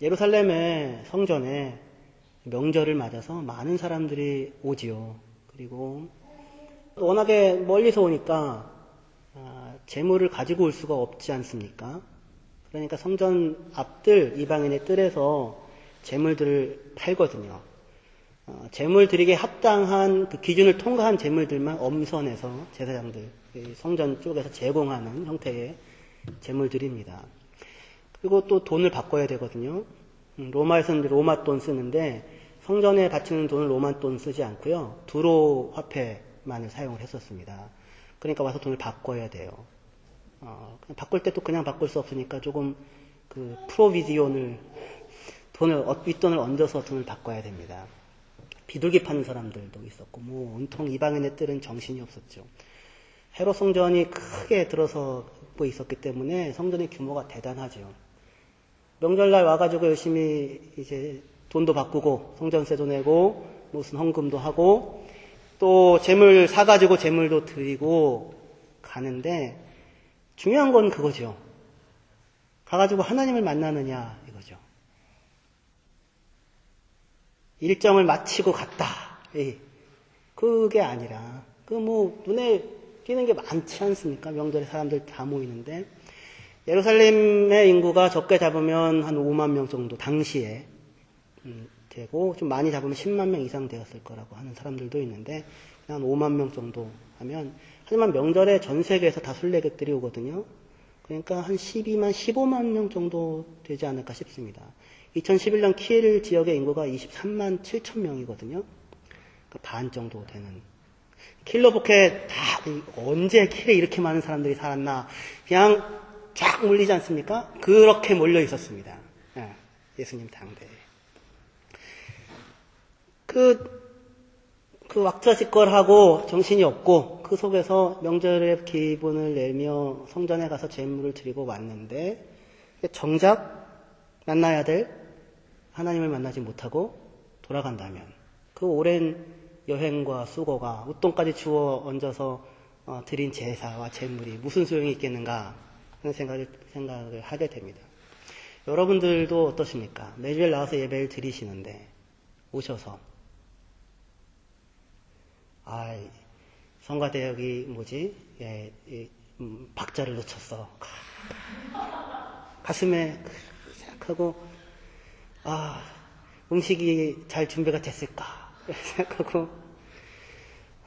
예루살렘의 성전에 명절을 맞아서 많은 사람들이 오지요. 그리고 워낙에 멀리서 오니까 재물을 가지고 올 수가 없지 않습니까? 그러니까 성전 앞들 이방인의 뜰에서 재물들을 팔거든요. 재물 드리기에 합당한 그 기준을 통과한 재물들만 엄선해서 제사장들, 성전 쪽에서 제공하는 형태의 재물들입니다. 그리고 또 돈을 바꿔야 되거든요. 로마에서는 로마 돈 쓰는데 성전에 바치는 돈은 로마 돈 쓰지 않고요. 두로 화폐만을 사용을 했었습니다. 그러니까 와서 돈을 바꿔야 돼요. 바꿀 때 또 그냥 바꿀 수 없으니까 조금 그 프로비디온을 윗돈을 얹어서 돈을 바꿔야 됩니다. 비둘기 파는 사람들도 있었고, 온통 이방인의 뜰은 정신이 없었죠. 헤롯 성전이 크게 들어서 있었기 때문에 성전의 규모가 대단하죠. 명절날 와가지고 열심히 이제 돈도 바꾸고, 성전세도 내고, 무슨 헌금도 하고, 또 재물 사가지고 재물도 드리고 가는데, 중요한 건 그거죠. 가가지고 하나님을 만나느냐, 이거죠. 일정을 마치고 갔다. 그게 아니라, 눈에 띄는 게 많지 않습니까? 명절에 사람들 다 모이는데, 예루살렘의 인구가 적게 잡으면 한 5만 명 정도 당시에 되고, 좀 많이 잡으면 10만 명 이상 되었을 거라고 하는 사람들도 있는데, 한 5만 명 정도 하면, 하지만 명절에 전 세계에서 다 순례객들이 오거든요. 그러니까 한 12만, 15만 명 정도 되지 않을까 싶습니다. 2011년 키엘 지역의 인구가 23만 7천 명이거든요. 그러니까 반 정도 되는. 킬로복에 언제 키엘에 이렇게 많은 사람들이 살았나. 그냥 쫙 몰리지 않습니까? 그렇게 몰려 있었습니다. 예수님 당대에. 그 왁자지껄하고 정신이 없고 그 속에서 명절의 기분을 내며 성전에 가서 제물을 드리고 왔는데 정작 만나야 될 하나님을 만나지 못하고 돌아간다면 그 오랜 여행과 수고가 웃돈까지 주워 얹어서 드린 제사와 제물이 무슨 소용이 있겠는가 하는 생각을 하게 됩니다. 여러분들도 어떠십니까? 매주일 나와서 예배를 드리시는데 오셔서 성가대역이 박자를 놓쳤어. 가슴에 생각하고 음식이 잘 준비가 됐을까 생각하고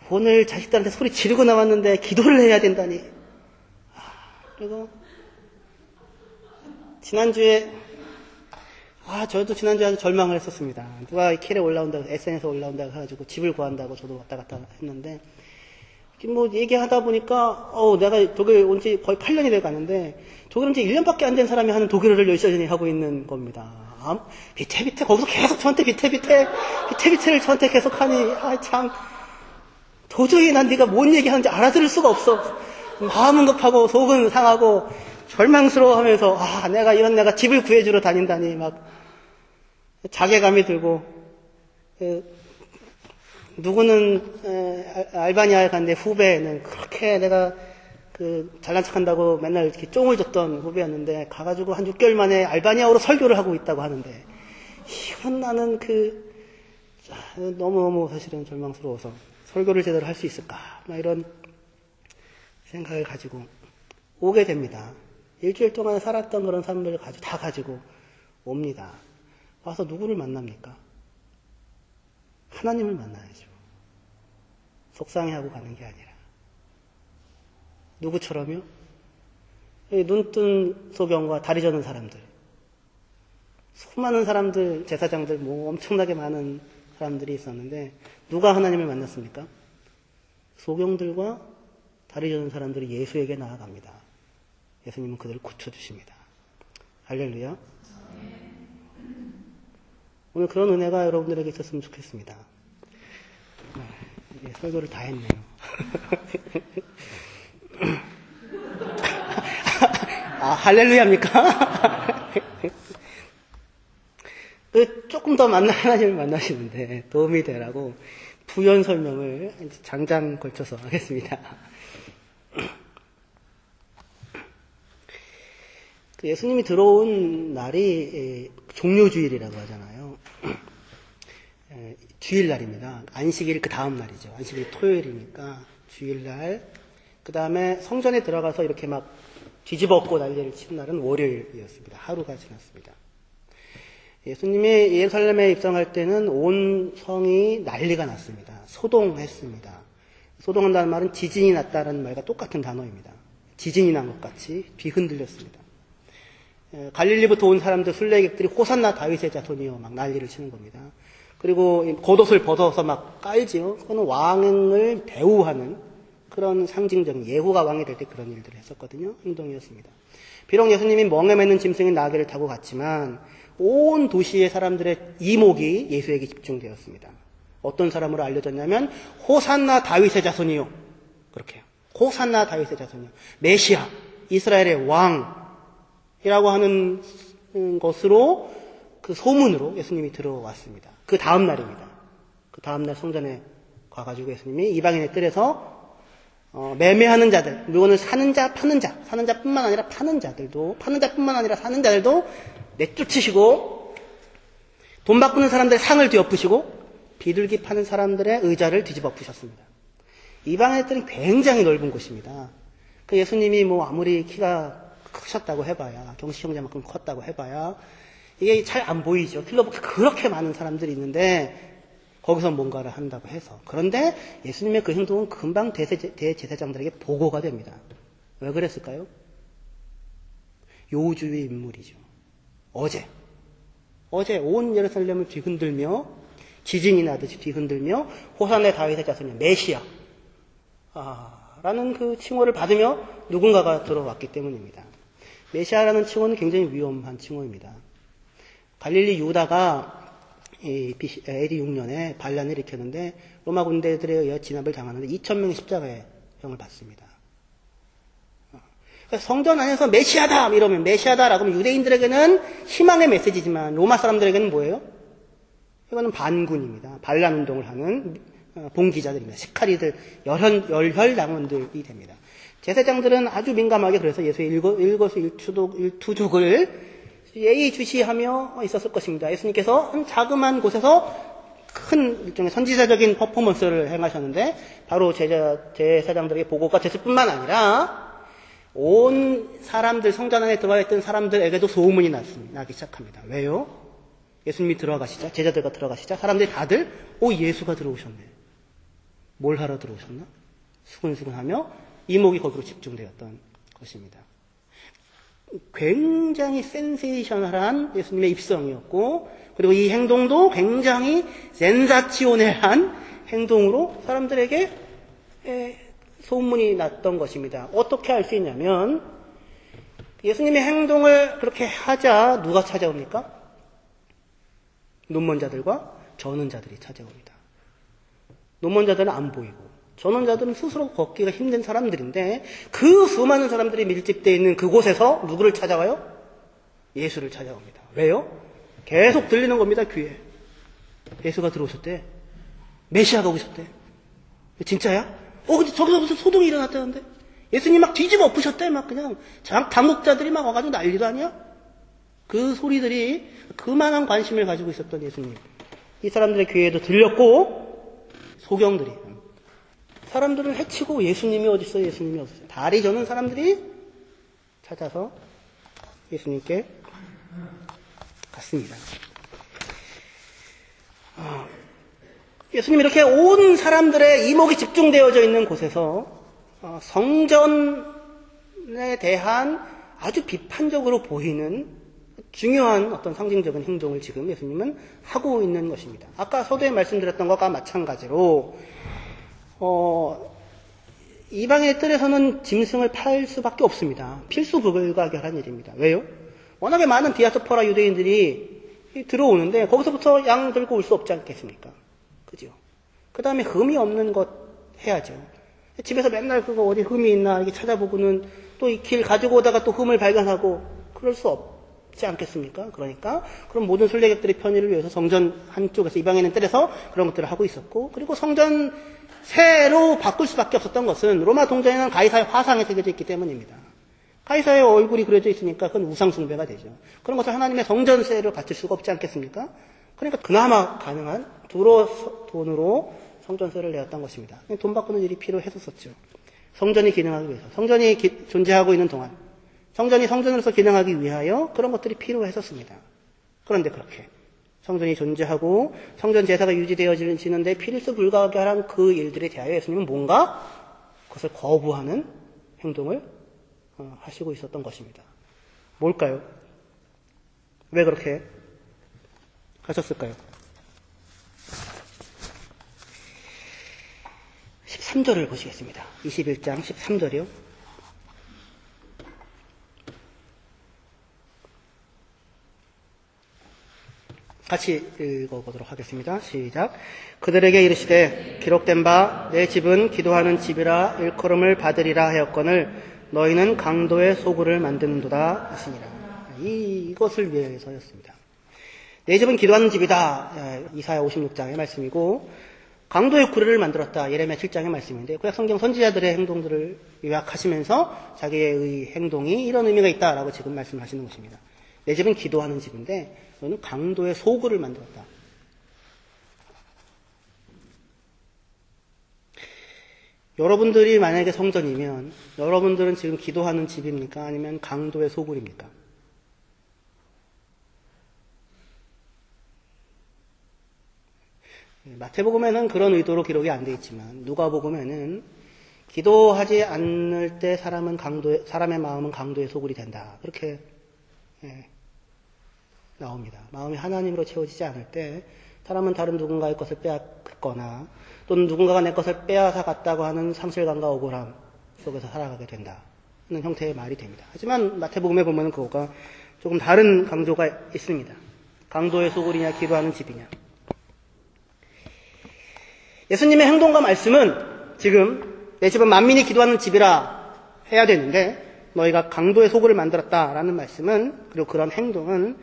오늘 자식들한테 소리 지르고 나왔는데 기도를 해야 된다니. 그리고 지난주에 저도 지난주에 아주 절망을 했었습니다. 누가 이 킬에 올라온다고, SNS에 올라온다고 해가지고 집을 구한다고 저도 왔다 갔다 했는데, 얘기하다 보니까, 내가 독일 온 지 거의 8년이 돼 가는데, 독일 온 지 1년밖에 안 된 사람이 하는 독일어를 열심히 하고 있는 겁니다. 비태, 거기서 계속 저한테 비태를 저한테 계속 하니, 참, 도저히 난 네가 뭔 얘기하는지 알아들을 수가 없어. 마음은 급하고, 속은 상하고, 절망스러워 하면서, 내가 집을 구해주러 다닌다니, 자괴감이 들고, 누구는, 알바니아에 갔는데 후배는 그렇게 내가, 잘난 척 한다고 맨날 이렇게 쫑을 줬던 후배였는데, 가가지고 한 6개월 만에 알바니아어로 설교를 하고 있다고 하는데, 이건 나는 너무너무 사실은 절망스러워서, 설교를 제대로 할 수 있을까? 이런 생각을 가지고 오게 됩니다. 일주일 동안 살았던 그런 삶을 다 가지고 옵니다. 와서 누구를 만납니까? 하나님을 만나야죠. 속상해하고 가는 게 아니라. 누구처럼요? 눈뜬 소경과 다리 저는 사람들. 수많은 사람들, 제사장들, 엄청나게 많은 사람들이 있었는데, 누가 하나님을 만났습니까? 소경들과 다리 저는 사람들이 예수에게 나아갑니다. 예수님은 그들을 고쳐주십니다. 할렐루야. 오늘 그런 은혜가 여러분들에게 있었으면 좋겠습니다. 설교를 다 했네요. 할렐루야입니까? 조금 더 하나님을 만나시는데 도움이 되라고 부연 설명을 장장 걸쳐서 하겠습니다. 예수님이 들어온 날이 종료주일이라고 하잖아요. 주일날입니다. 안식일 그 다음 날이죠. 안식일 토요일이니까 주일날. 그 다음에 성전에 들어가서 이렇게 막 뒤집어 엎고 난리를 치는 날은 월요일이었습니다. 하루가 지났습니다. 예수님이 예루살렘에 입성할 때는 온 성이 난리가 났습니다. 소동했습니다. 소동한다는 말은 지진이 났다는 말과 똑같은 단어입니다. 지진이 난 것 같이 뒤흔들렸습니다. 갈릴리부터 온 사람들 순례객들이 호산나 다윗의 자손이요 막 난리를 치는 겁니다. 그리고 겉옷을 벗어서 막 깔지요. 그거는 왕을 대우하는 그런 상징적인 예후가 왕이 될 때 그런 일들을 했었거든요. 행동이었습니다. 비록 예수님이 멍에 매는 짐승인 나귀를 타고 갔지만 온 도시의 사람들의 이목이 예수에게 집중되었습니다. 어떤 사람으로 알려졌냐면 호산나 다윗의 자손이요. 그렇게요. 호산나 다윗의 자손이요. 메시아, 이스라엘의 왕이라고 하는 것으로 그 소문으로 예수님이 들어왔습니다. 그 다음 날입니다. 그 다음 날 성전에 가가지고 예수님이 이방인의 뜰에서 매매하는 자들, 물건을 사는 자, 파는 자, 사는 자뿐만 아니라 파는 자들도, 파는 자뿐만 아니라 사는 자들도 내쫓으시고, 돈 바꾸는 사람들의 상을 뒤엎으시고, 비둘기 파는 사람들의 의자를 뒤집어 엎으셨습니다. 이방인의 뜰은 굉장히 넓은 곳입니다. 그 예수님이 뭐 아무리 키가 크셨다고 해봐야, 경식 형제만큼 컸다고 해봐야, 이게 잘 안 보이죠. 필러보기 그렇게 많은 사람들이 있는데, 거기서 뭔가를 한다고 해서. 그런데 예수님의 그 행동은 금방 대제사장들에게 보고가 됩니다. 왜 그랬을까요? 요주의 인물이죠. 어제 온 예루살렘을 뒤흔들며 지진이 나듯이 뒤흔들며 호산나 다윗의 자손이 메시아 라는 그 칭호를 받으며 누군가가 들어왔기 때문입니다. 메시아라는 칭호는 굉장히 위험한 칭호입니다. 갈릴리 유다가 AD 6년에 반란을 일으켰는데 로마 군대들에 의해 진압을 당하는데 2,000명의 십자가의 형을 받습니다. 성전 안에서 메시아다 이러면 메시아다라고 하면 유대인들에게는 희망의 메시지지만 로마 사람들에게는 뭐예요? 이거는 반군입니다. 반란 운동을 하는 봉기자들입니다. 시카리들, 열혈당원들이 됩니다. 제사장들은 아주 민감하게 그래서 예수의 일거수일투족을 예의주시하며 있었을 것입니다. 예수님께서 한 자그마한 곳에서 큰 일종의 선지자적인 퍼포먼스를 행하셨는데 바로 제사장들에게 보고가 됐을 뿐만 아니라 온 사람들, 성전 안에 들어와 있던 사람들에게도 소문이 나기 시작합니다. 왜요? 예수님이 들어가시자, 제자들과 들어가시자 사람들이 다들 예수가 들어오셨네. 뭘 하러 들어오셨나? 수근수근하며 이목이 거기로 집중되었던 것입니다. 굉장히 센세이셔널한 예수님의 입성이었고 그리고 이 행동도 굉장히 센사치오넬한 행동으로 사람들에게 소문이 났던 것입니다. 어떻게 알 수 있냐면 예수님의 행동을 그렇게 하자 누가 찾아옵니까? 눈먼 자들과 저는 자들이 찾아옵니다. 눈먼 자들은 안 보이고 저는 자들은 스스로 걷기가 힘든 사람들인데 그 수많은 사람들이 밀집되어 있는 그곳에서 누구를 찾아와요? 예수를 찾아옵니다. 왜요? 계속 들리는 겁니다. 귀에. 예수가 들어오셨대. 메시아가 오셨대. 진짜야? 근데 저기서 무슨 소동이 일어났다는데? 예수님 막 뒤집어 엎으셨대. 막 그냥 당국자들이 막 와가지고 난리도 아니야? 그 소리들이 그만한 관심을 가지고 있었던 예수님. 이 사람들의 귀에도 들렸고 소경들이 사람들을 해치고 예수님이 어딨어요? 예수님이 어딨어요? 다리 저는 사람들이 찾아서 예수님께 갔습니다. 예수님이 이렇게 온 사람들의 이목이 집중되어져 있는 곳에서 성전에 대한 아주 비판적으로 보이는 중요한 어떤 상징적인 행동을 지금 예수님은 하고 있는 것입니다. 아까 서두에 말씀드렸던 것과 마찬가지로 이방의 뜰에서는 짐승을 팔 수밖에 없습니다. 필수 불가결한 일입니다. 왜요? 워낙에 많은 디아스포라 유대인들이 들어오는데 거기서부터 양 들고 올 수 없지 않겠습니까? 그죠? 그 다음에 흠이 없는 것 해야죠. 집에서 맨날 그거 어디 흠이 있나 이렇게 찾아보고는 또 이 길 가지고 오다가 또 흠을 발견하고 그럴 수 없지 않겠습니까? 그러니까 그런 모든 순례객들의 편의를 위해서 성전 한쪽에서 이방인의 뜰에서 그런 것들을 하고 있었고 그리고 성전 새로 바꿀 수밖에 없었던 것은 로마 동전에는 가이사의 화상이 새겨져 있기 때문입니다. 카이사의 얼굴이 그려져 있으니까 그건 우상숭배가 되죠. 그런 것을 하나님의 성전세를 바칠 수가 없지 않겠습니까? 그러니까 그나마 가능한 돈으로 성전세를 내었던 것입니다. 돈 바꾸는 일이 필요했었죠. 성전이 기능하기 위해서. 성전이 존재하고 있는 동안 성전이 성전으로서 기능하기 위하여 그런 것들이 필요했었습니다. 그런데 그렇게 성전이 존재하고 성전 제사가 유지되어지는데 필수 불가하게 하는 그 일들에 대하여 예수님은 뭔가 그것을 거부하는 행동을 하시고 있었던 것입니다. 뭘까요? 왜 그렇게 하셨을까요? 13절을 보시겠습니다. 21장 13절이요. 같이 읽어보도록 하겠습니다. 시작. 그들에게 이르시되 기록된 바 내 집은 기도하는 집이라 일컬음을 받으리라 하였거늘 너희는 강도의 소굴을 만드는도다 하시니라. 이것을 위해서였습니다. 내 집은 기도하는 집이다. 이사야 56장의 말씀이고 강도의 구례를 만들었다. 예레미야 7장의 말씀인데 구약성경 선지자들의 행동들을 요약하시면서 자기의 행동이 이런 의미가 있다라고 지금 말씀하시는 것입니다. 내 집은 기도하는 집인데 너는 강도의 소굴을 만들었다. 여러분들이 만약에 성전이면 여러분들은 지금 기도하는 집입니까? 아니면 강도의 소굴입니까? 마태복음에는 그런 의도로 기록이 안 돼 있지만 누가복음에는 기도하지 않을 때 사람의 마음은 강도의 소굴이 된다. 그렇게 나옵니다. 마음이 하나님으로 채워지지 않을 때 사람은 다른 누군가의 것을 빼앗거나 또는 누군가가 내 것을 빼앗아 갔다고 하는 상실감과 억울함 속에서 살아가게 된다는 형태의 말이 됩니다. 하지만 마태복음에 보면 그거가 조금 다른 강조가 있습니다. 강도의 소굴이냐 기도하는 집이냐. 예수님의 행동과 말씀은 지금 내 집은 만민이 기도하는 집이라 해야 되는데 너희가 강도의 소굴을 만들었다라는 말씀은 그리고 그런 행동은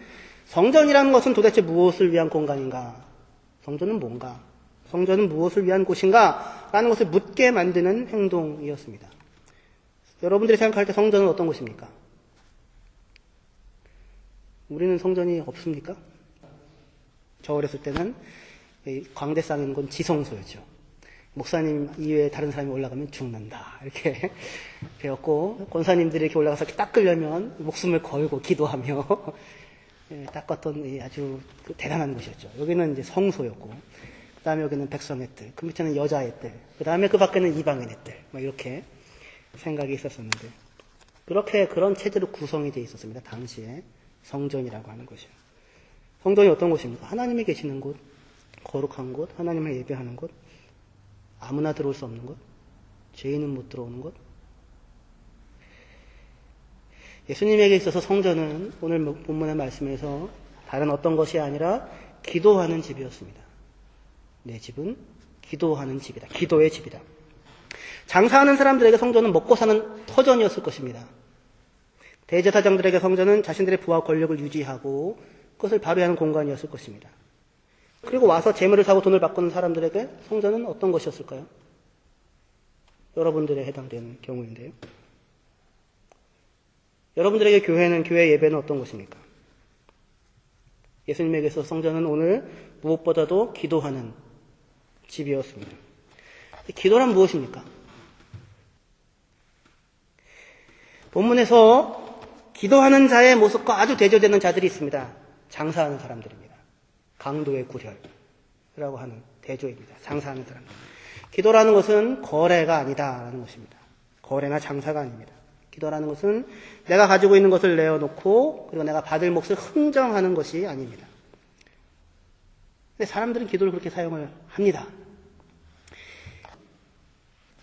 성전이라는 것은 도대체 무엇을 위한 공간인가? 성전은 뭔가? 성전은 무엇을 위한 곳인가? 라는 것을 묻게 만드는 행동이었습니다. 여러분들이 생각할 때 성전은 어떤 곳입니까? 우리는 성전이 없습니까? 저 어렸을 때는 광대상에 있는 건 지성소였죠. 목사님 이외에 다른 사람이 올라가면 죽는다. 이렇게 배웠고, 권사님들이 이렇게 올라가서 이렇게 닦으려면 목숨을 걸고 기도하며 닦았던 아주 대단한 곳이었죠. 여기는 이제 성소였고, 그 다음에 여기는 백성의 뜰, 그 밑에는 여자의 뜰, 그 다음에 그 밖에는 이방인의 뜰, 이렇게 생각이 있었었는데, 그런 체제로 구성이 되어 있었습니다. 당시에 성전이라고 하는 것이요. 성전이 어떤 곳입니까? 하나님이 계시는 곳, 거룩한 곳, 하나님을 예배하는 곳, 아무나 들어올 수 없는 곳, 죄인은 못 들어오는 곳. 예수님에게 있어서 성전은 오늘 본문의 말씀에서 다른 어떤 것이 아니라 기도하는 집이었습니다. 내 집은 기도하는 집이다. 기도의 집이다. 장사하는 사람들에게 성전은 먹고 사는 터전이었을 것입니다. 대제사장들에게 성전은 자신들의 부와 권력을 유지하고 그것을 발휘하는 공간이었을 것입니다. 그리고 와서 재물을 사고 돈을 바꾸는 사람들에게 성전은 어떤 것이었을까요? 여러분들에 해당되는 경우인데요. 여러분들에게 교회 예배는 어떤 것입니까? 예수님에게서 성전은 오늘 무엇보다도 기도하는 집이었습니다. 기도란 무엇입니까? 본문에서 기도하는 자의 모습과 아주 대조되는 자들이 있습니다. 장사하는 사람들입니다. 강도의 구렬이라고 하는 대조입니다. 장사하는 사람들. 기도라는 것은 거래가 아니다라는 것입니다. 거래나 장사가 아닙니다. 기도라는 것은 내가 가지고 있는 것을 내어놓고 그리고 내가 받을 몫을 흥정하는 것이 아닙니다. 근데 사람들은 기도를 그렇게 사용을 합니다.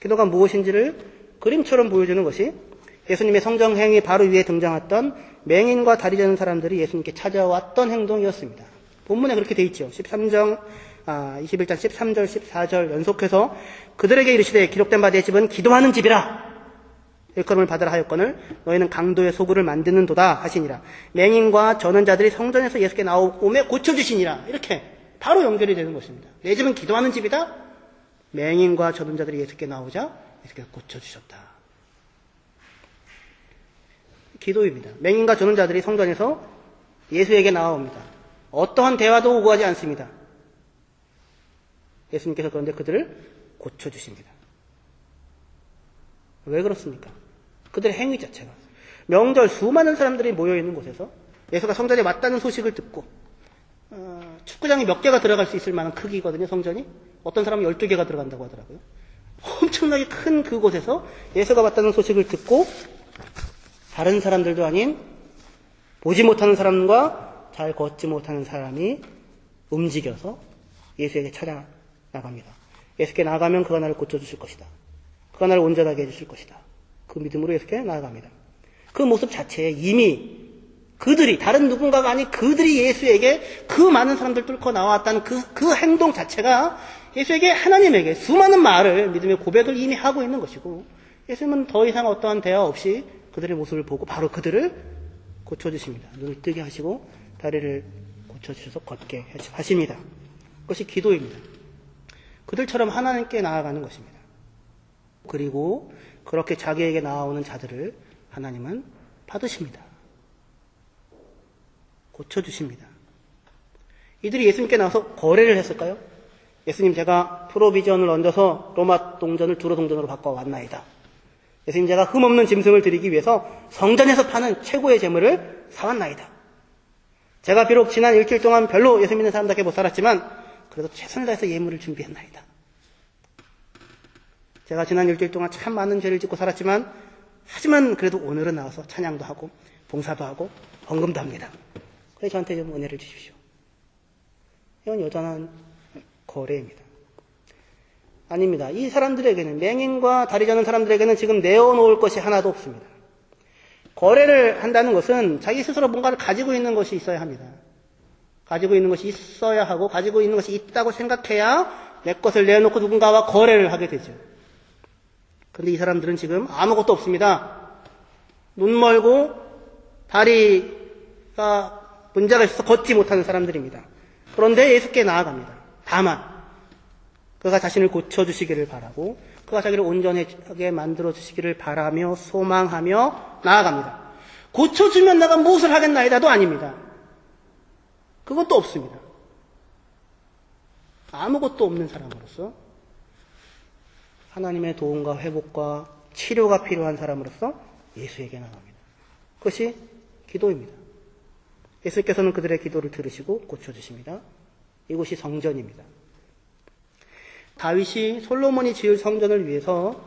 기도가 무엇인지를 그림처럼 보여주는 것이 예수님의 성정행위 바로 위에 등장했던 맹인과 다리 저는 사람들이 예수님께 찾아왔던 행동이었습니다. 본문에 그렇게 돼 있죠. 21장 13절, 14절 연속해서 그들에게 이르시되 기록된 바 내 집은 기도하는 집이라 일컬음을 받으라 하였거늘 너희는 강도의 소굴을 만드는도다 하시니라. 맹인과 저는 자들이 성전에서 예수께 나오매 고쳐주시니라. 이렇게 바로 연결이 되는 것입니다. 내 집은 기도하는 집이다. 맹인과 저는 자들이 예수께 나오자 예수께서 고쳐주셨다. 기도입니다. 맹인과 저는 자들이 성전에서 예수에게 나아옵니다. 어떠한 대화도 오고하지 않습니다. 예수님께서 그런데 그들을 고쳐주십니다. 왜 그렇습니까? 그들의 행위 자체가. 명절 수많은 사람들이 모여있는 곳에서 예수가 성전에 왔다는 소식을 듣고 축구장이 몇 개가 들어갈 수 있을 만한 크기거든요. 성전이. 어떤 사람은 12개가 들어간다고 하더라고요. 엄청나게 큰 그곳에서 예수가 왔다는 소식을 듣고 다른 사람들도 아닌 보지 못하는 사람과 잘 걷지 못하는 사람이 움직여서 예수에게 찾아나갑니다. 예수께 나아가면 그가 나를 고쳐주실 것이다. 그가 나를 온전하게 해주실 것이다. 그 믿음으로 예수께 나아갑니다. 그 모습 자체에 이미 그들이, 다른 누군가가 아닌 그들이 예수에게 그 많은 사람들 뚫고 나왔다는 그 행동 자체가 예수에게, 하나님에게 수많은 말을, 믿음의 고백을 이미 하고 있는 것이고, 예수님은 더 이상 어떠한 대화 없이 그들의 모습을 보고 바로 그들을 고쳐주십니다. 눈을 뜨게 하시고 다리를 고쳐주셔서 걷게 하십니다. 그것이 기도입니다. 그들처럼 하나님께 나아가는 것입니다. 그리고 그렇게 자기에게 나아오는 자들을 하나님은 받으십니다. 고쳐주십니다. 이들이 예수님께 나와서 거래를 했을까요? 예수님, 제가 프로비전을 얹어서 로마 동전을 두로 동전으로 바꿔왔나이다. 예수님, 제가 흠없는 짐승을 드리기 위해서 성전에서 파는 최고의 재물을 사왔나이다. 제가 비록 지난 일주일 동안 별로 예수 믿는 사람답게 못 살았지만 그래도 최선을 다해서 예물을 준비했나이다. 제가 지난 일주일 동안 참 많은 죄를 짓고 살았지만 하지만 그래도 오늘은 나와서 찬양도 하고 봉사도 하고 헌금도 합니다. 그래서 저한테 좀 은혜를 주십시오. 이건 여전한 거래입니다. 아닙니다. 이 사람들에게는, 맹인과 다리 저는 사람들에게는 지금 내어놓을 것이 하나도 없습니다. 거래를 한다는 것은 자기 스스로 뭔가를 가지고 있는 것이 있어야 합니다. 가지고 있는 것이 있어야 하고 가지고 있는 것이 있다고 생각해야 내 것을 내어놓고 누군가와 거래를 하게 되죠. 그런데 이 사람들은 지금 아무것도 없습니다. 눈 멀고 다리가 문제가 있어서 걷지 못하는 사람들입니다. 그런데 예수께 나아갑니다. 다만 그가 자신을 고쳐주시기를 바라고 그가 자기를 온전하게 만들어주시기를 바라며 소망하며 나아갑니다. 고쳐주면 내가 무엇을 하겠나이다도 아닙니다. 그것도 없습니다. 아무것도 없는 사람으로서 하나님의 도움과 회복과 치료가 필요한 사람으로서 예수에게 나갑니다. 그것이 기도입니다. 예수께서는 그들의 기도를 들으시고 고쳐주십니다. 이곳이 성전입니다. 다윗이 솔로몬이 지을 성전을 위해서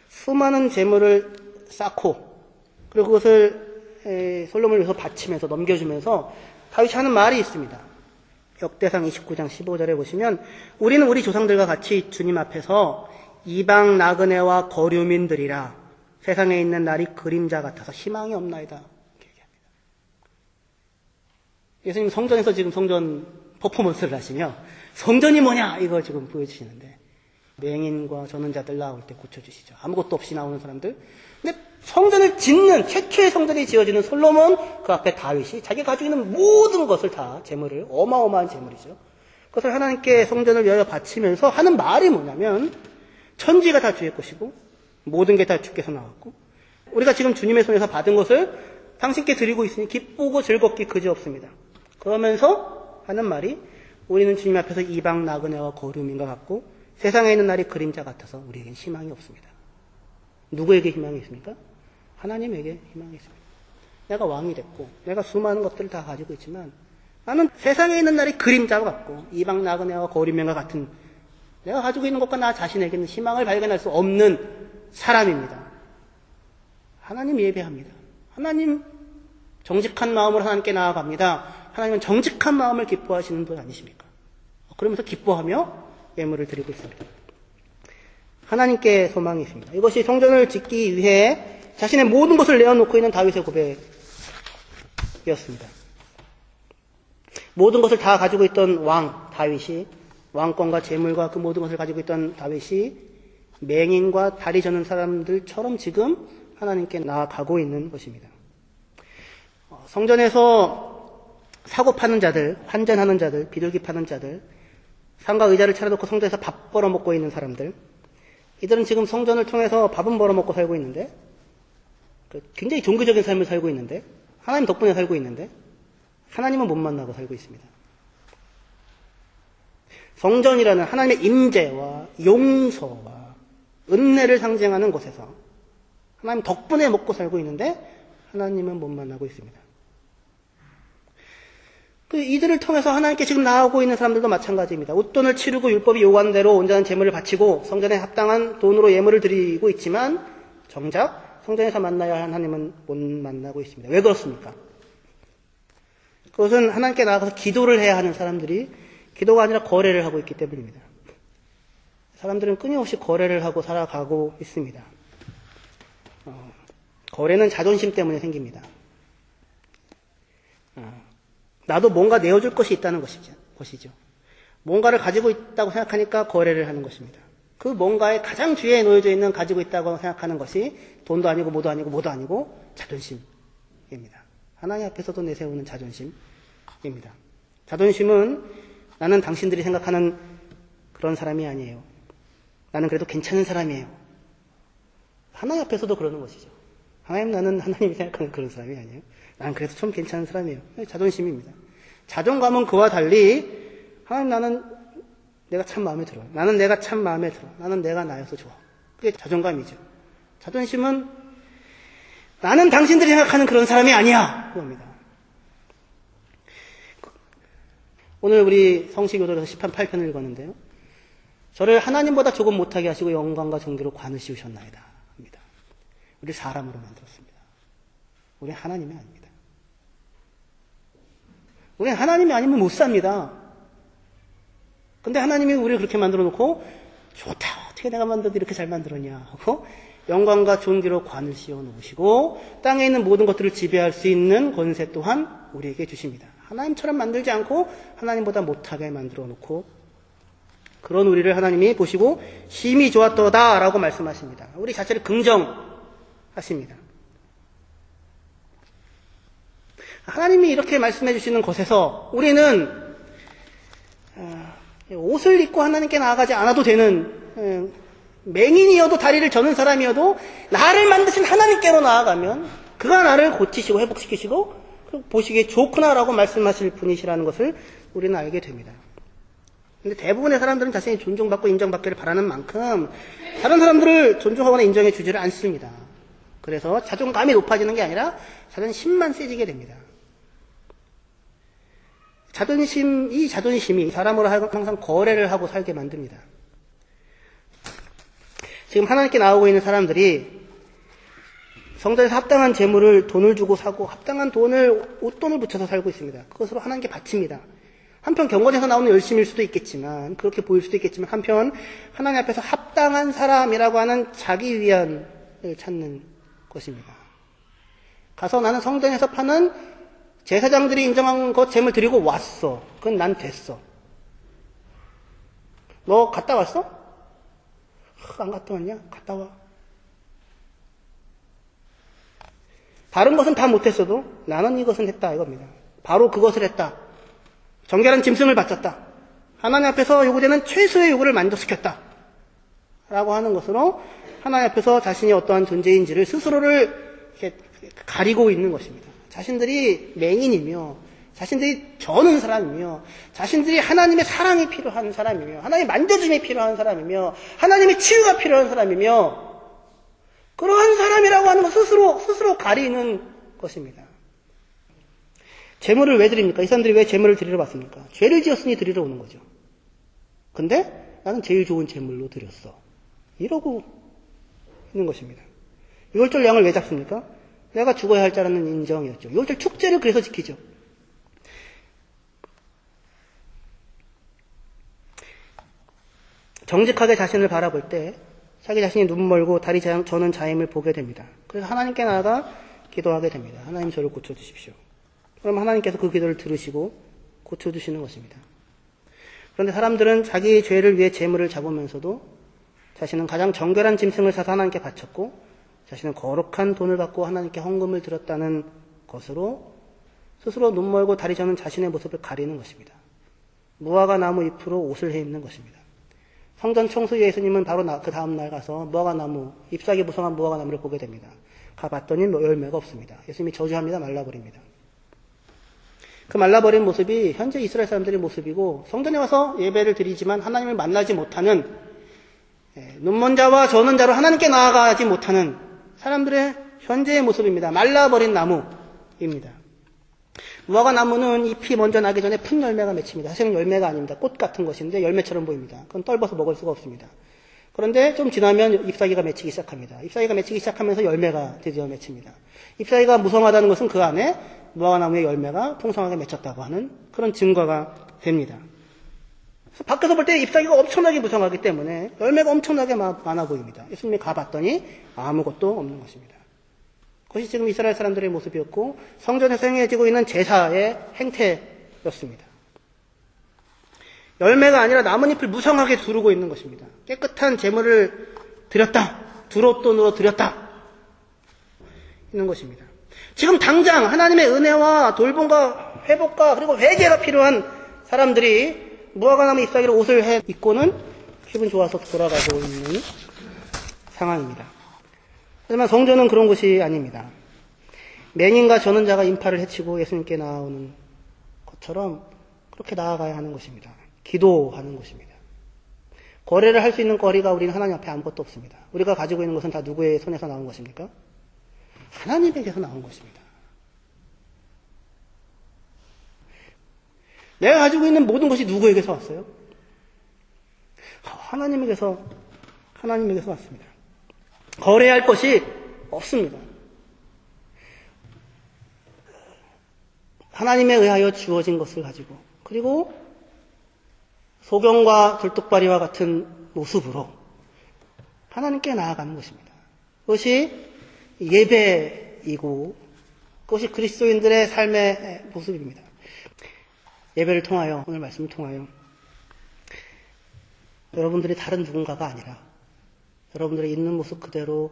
수많은 재물을 쌓고 그리고 그것을 솔로몬을 위해서 바치면서 넘겨주면서 다윗이 하는 말이 있습니다. 역대상 29장 15절에 보시면 우리는 우리 조상들과 같이 주님 앞에서 이방 나그네와 거류민들이라 세상에 있는 날이 그림자 같아서 희망이 없나이다. 이렇게 얘기합니다. 예수님 성전에서 지금 성전 퍼포먼스를 하시며 성전이 뭐냐 이걸 지금 보여주시는데 맹인과 저는 자들 나올 때 고쳐주시죠. 아무것도 없이 나오는 사람들. 근데 성전을 짓는 최초의 성전이 지어지는 솔로몬 그 앞에 다윗이 자기가 가지고 있는 모든 것을 다 재물을 어마어마한 재물이죠. 그것을 하나님께 성전을 위하여 바치면서 하는 말이 뭐냐면 천지가 다 주의 것이고 모든 게 다 주께서 나왔고 우리가 지금 주님의 손에서 받은 것을 당신께 드리고 있으니 기쁘고 즐겁기 그지없습니다. 그러면서 하는 말이 우리는 주님 앞에서 이방 나그네와 거류민과 같고 세상에 있는 날이 그림자 같아서 우리에겐 희망이 없습니다. 누구에게 희망이 있습니까? 하나님에게 희망이 있습니다. 내가 왕이 됐고 내가 수많은 것들을 다 가지고 있지만 나는 세상에 있는 날이 그림자와 같고 이방 나그네와 거류민과 같은 내가 가지고 있는 것과 나 자신에게는 희망을 발견할 수 없는 사람입니다. 하나님 예배합니다. 하나님 정직한 마음으로 하나님께 나아갑니다. 하나님은 정직한 마음을 기뻐하시는 분 아니십니까? 그러면서 기뻐하며 예물을 드리고 있습니다. 하나님께 소망이 있습니다. 이것이 성전을 짓기 위해 자신의 모든 것을 내어놓고 있는 다윗의 고백이었습니다. 모든 것을 다 가지고 있던 왕 다윗이 왕권과 재물과 그 모든 것을 가지고 있던 다윗이 맹인과 다리 저는 사람들처럼 지금 하나님께 나아가고 있는 것입니다. 성전에서 사고 파는 자들, 환전하는 자들, 비둘기 파는 자들, 상과 의자를 차려놓고 성전에서 밥 벌어먹고 있는 사람들, 이들은 지금 성전을 통해서 밥은 벌어먹고 살고 있는데 굉장히 종교적인 삶을 살고 있는데, 하나님 덕분에 살고 있는데, 하나님은 못 만나고 살고 있습니다. 성전이라는 하나님의 임재와 용서와 은혜를 상징하는 곳에서 하나님 덕분에 먹고 살고 있는데 하나님은 못 만나고 있습니다. 이들을 통해서 하나님께 지금 나아오고 있는 사람들도 마찬가지입니다. 웃돈을 치르고 율법이 요구하는 대로 온전한 제물을 바치고 성전에 합당한 돈으로 예물을 드리고 있지만 정작 성전에서 만나야 할 하나님은 못 만나고 있습니다. 왜 그렇습니까? 그것은 하나님께 나아가서 기도를 해야 하는 사람들이 기도가 아니라 거래를 하고 있기 때문입니다. 사람들은 끊임없이 거래를 하고 살아가고 있습니다. 거래는 자존심 때문에 생깁니다. 나도 뭔가 내어줄 것이 있다는 것이죠. 뭔가를 가지고 있다고 생각하니까 거래를 하는 것입니다. 그 뭔가의 가장 뒤에 놓여져 있는 가지고 있다고 생각하는 것이 돈도 아니고 뭐도 아니고 자존심입니다. 하나님 앞에서도 내세우는 자존심입니다. 자존심은 나는 당신들이 생각하는 그런 사람이 아니에요. 나는 그래도 괜찮은 사람이에요. 하나님 앞에서도 그러는 것이죠. 나는 하나님이 생각하는 그런 사람이 아니에요. 나는 그래도 좀 괜찮은 사람이에요. 자존심입니다. 자존감은 그와 달리 하나님 내가 참 마음에 들어요. 나는 내가 참 마음에 들어. 나는 내가 나여서 좋아. 그게 자존감이죠. 자존심은 나는 당신들이 생각하는 그런 사람이 아니야. 그겁니다. 오늘 우리 성시교도에서 시편 8편을 읽었는데요. 저를 하나님보다 조금 못하게 하시고 영광과 존귀로 관을 씌우셨나이다 합니다. 우리 사람으로 만들었습니다. 우리 하나님이 아닙니다. 우리 하나님이 아니면 못 삽니다. 근데 하나님이 우리를 그렇게 만들어 놓고 좋다. 어떻게 내가 만들어도 이렇게 잘 만들었냐 하고 영광과 존귀로 관을 씌워 놓으시고 땅에 있는 모든 것들을 지배할 수 있는 권세 또한 우리에게 주십니다. 하나님처럼 만들지 않고 하나님보다 못하게 만들어 놓고 그런 우리를 하나님이 보시고 심히 좋았도다라고 말씀하십니다. 우리 자체를 긍정하십니다. 하나님이 이렇게 말씀해 주시는 것에서 우리는 옷을 입고 하나님께 나아가지 않아도 되는 맹인이어도 다리를 저는 사람이어도 나를 만드신 하나님께로 나아가면 그가 나를 고치시고 회복시키시고 보시기에 좋구나라고 말씀하실 분이시라는 것을 우리는 알게 됩니다. 근데 대부분의 사람들은 자신이 존중받고 인정받기를 바라는 만큼 다른 사람들을 존중하거나 인정해 주지를 않습니다. 그래서 자존감이 높아지는 게 아니라 자존심만 세지게 됩니다. 이 자존심이 사람으로 항상 거래를 하고 살게 만듭니다. 지금 하나님께 나오고 있는 사람들이 성전에서 합당한 재물을 돈을 주고 사고 합당한 옷돈을 붙여서 살고 있습니다. 그것으로 하나님께 바칩니다. 한편 경건에서 나오는 열심일 수도 있겠지만 그렇게 보일 수도 있겠지만 한편 하나님 앞에서 합당한 사람이라고 하는 자기 위안을 찾는 것입니다. 가서 나는 성전에서 파는 제사장들이 인정한 것 재물 드리고 왔어. 그건 난 됐어. 너 갔다 왔어? 안 갔다 왔냐? 갔다 와. 다른 것은 다 못했어도 나는 이것은 했다 이겁니다. 바로 그것을 했다. 정결한 짐승을 바쳤다. 하나님 앞에서 요구되는 최소의 요구를 만족시켰다. 라고 하는 것으로 하나님 앞에서 자신이 어떠한 존재인지를 스스로를 이렇게 가리고 있는 것입니다. 자신들이 맹인이며 자신들이 저는 사람이며 자신들이 하나님의 사랑이 필요한 사람이며 하나님의 만져줌이 필요한 사람이며 하나님의 치유가 필요한 사람이며 그러한 사람이라고 하는 것 스스로 가리는 것입니다. 제물을 왜 드립니까? 이 사람들이 왜 제물을 드리러 왔습니까? 죄를 지었으니 드리러 오는 거죠. 근데 나는 제일 좋은 제물로 드렸어. 이러고 있는 것입니다. 6월절 양을 왜 잡습니까? 내가 죽어야 할 자라는 인정이었죠. 6월절 축제를 그래서 지키죠. 정직하게 자신을 바라볼 때 자기 자신이 눈 멀고 다리 저는 자임을 보게 됩니다. 그래서 하나님께 나아가 기도하게 됩니다. 하나님 저를 고쳐주십시오. 그럼 하나님께서 그 기도를 들으시고 고쳐주시는 것입니다. 그런데 사람들은 자기 죄를 위해 제물을 잡으면서도 자신은 가장 정결한 짐승을 사서 하나님께 바쳤고 자신은 거룩한 돈을 받고 하나님께 헌금을 드렸다는 것으로 스스로 눈 멀고 다리 저는 자신의 모습을 가리는 것입니다. 무화과 나무 잎으로 옷을 해입는 것입니다. 성전 청소 예수님은 바로 그 다음 날 가서 무화과 나무, 잎사귀 무성한 무화과 나무를 보게 됩니다. 가봤더니 열매가 없습니다. 예수님이 저주합니다. 말라버립니다. 그 말라버린 모습이 현재 이스라엘 사람들의 모습이고 성전에 와서 예배를 드리지만 하나님을 만나지 못하는 눈먼 자와 저는 자로 하나님께 나아가지 못하는 사람들의 현재의 모습입니다. 말라버린 나무입니다. 무화과 나무는 잎이 먼저 나기 전에 푼 열매가 맺힙니다. 사실은 열매가 아닙니다. 꽃 같은 것인데 열매처럼 보입니다. 그건 떫어서 먹을 수가 없습니다. 그런데 좀 지나면 잎사귀가 맺히기 시작합니다. 잎사귀가 맺히기 시작하면서 열매가 드디어 맺힙니다. 잎사귀가 무성하다는 것은 그 안에 무화과나무의 열매가 풍성하게 맺혔다고 하는 그런 증거가 됩니다. 밖에서 볼 때 잎사귀가 엄청나게 무성하기 때문에 열매가 엄청나게 많아 보입니다. 예수님이 가봤더니 아무것도 없는 것입니다. 그것이 지금 이스라엘 사람들의 모습이었고 성전에서 행해지고 있는 제사의 행태였습니다. 열매가 아니라 나뭇잎을 무성하게 두르고 있는 것입니다. 깨끗한 제물을 드렸다. 두롯돈으로 드렸다. 있는 것입니다. 지금 당장 하나님의 은혜와 돌봄과 회복과 그리고 회개가 필요한 사람들이 무화과나무 잎사귀로 옷을 해 입고는 기분 좋아서 돌아가고 있는 상황입니다. 하지만 성전은 그런 곳이 아닙니다. 맹인과 저는 자가 인파를 해치고 예수님께 나아오는 것처럼 그렇게 나아가야 하는 것입니다. 기도하는 곳입니다. 거래를 할 수 있는 거리가 우리는 하나님 앞에 아무것도 없습니다. 우리가 가지고 있는 것은 다 누구의 손에서 나온 것입니까? 하나님에게서 나온 것입니다. 내가 가지고 있는 모든 것이 누구에게서 왔어요? 하나님에게서 왔습니다. 거래할 것이 없습니다. 하나님에 의하여 주어진 것을 가지고 그리고 소경과 들뚝발이와 같은 모습으로 하나님께 나아가는 것입니다. 그것이 예배이고 그것이 그리스도인들의 삶의 모습입니다. 예배를 통하여 오늘 말씀을 통하여 여러분들이 다른 누군가가 아니라 여러분들의 있는 모습 그대로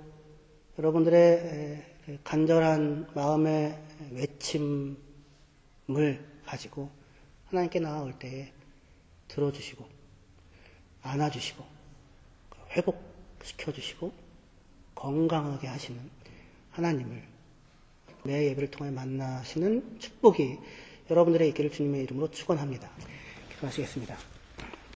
여러분들의 간절한 마음의 외침을 가지고 하나님께 나아올 때에 들어주시고 안아주시고 회복시켜주시고 건강하게 하시는 하나님을 내 예배를 통해 만나시는 축복이 여러분들의 있기를 주님의 이름으로 축원합니다. 기도하시겠습니다.